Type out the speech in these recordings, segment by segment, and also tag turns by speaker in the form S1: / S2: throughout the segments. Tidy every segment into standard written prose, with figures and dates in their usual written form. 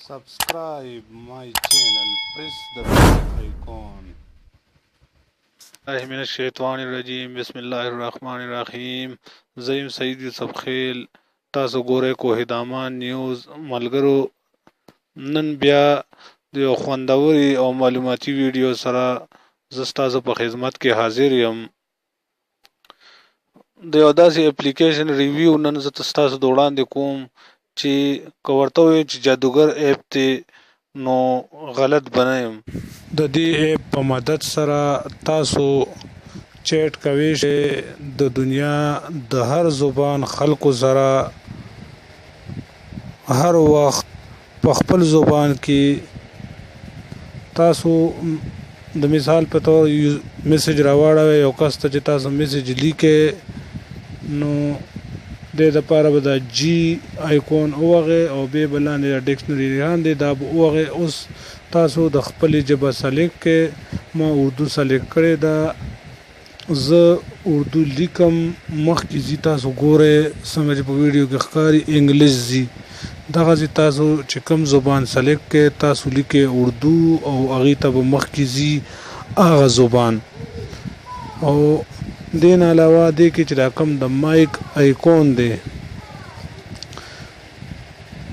S1: Subscribe my channel. Press the bell icon. من الشیطان الرجیم. بسم الله الرحمن الرحیم. زیم سید یوسف خیل. تاسو ګورئ کوهی دامان نیوز. ملګرو نن بیا د یو خوندوري او معلوماتي ویډیو سره زه ستاسو په خدمت کې حاضر یم. د یو داسې اپلیکیشن ریویو نن زه ستاسو د وړاندې کوم چې که ورته ووایو چې جادوګر ایپ دی نو غلط بنیم. د دې ایپ په مدد سره تاسو چیټ کوئ چې د دنیا د هر زبان خلکو سره هر وخت په خپل زبان کې تاسو د مثال په تور میسج راوړئ یو کس ته چې تاسو میسج لیکئ نو د لپاره به دا جی آیکون اوغه او به بلاندې د ډکشنری لاندې دا اوغه. اوس تاسو د خپل ژبه سلیکټ کې ما اردو سلیکټ کړی دا زه اردو لیکم مخکې زی تاسو ګورئ څنګه چې په ویډیو کې ښکاري انګلش زی دغه زی تاسو چې کوم زبان سلیکټ کې تاسو لیکئ اردو او هغې ته به مخکې زی هغه زبان. او دین علاوه دی کې چې دا کم د مایک آیکون دی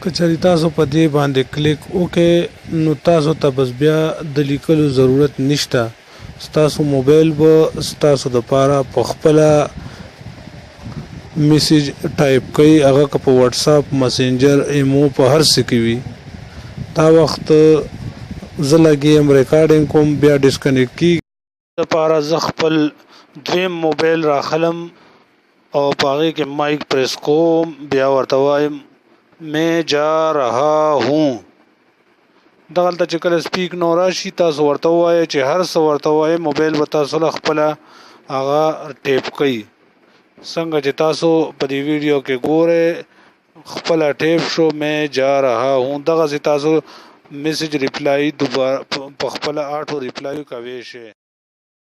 S1: که چېرې تاسو په دې باندې کلیک وکړئ نو تاسو ته بس بیا د لیکلو ضرورت نشته. ستاسو موبایل به ستاسو دپاره په خپله میسج ټایپ کوي هغه که په واتساپ مسنجر ایمو په هر څه کې وي. دا وخت زه لګیم ریکارډینګ کوم بیا ډسکنیکټ کېږي دپاره زه خپل دویم موبایل راخلم او په هغې کې مایک پریس کوم بیا ورته وایم میں جا رہا ہوں. دغلته چې کله سپیک نو راشي تاسو ورته ووایئ چې هر څه ورته ووایئ موبایل به تاسو له خپله هغه ټیپ کوي. څنګه چې تاسو په دې ویډیو کې ګورئ خپله ټیپ شو میں جا رہا ہوں. دغسې تاسو میسج ریپلای دوباره په خپله آټو ریپلای کوی شئ.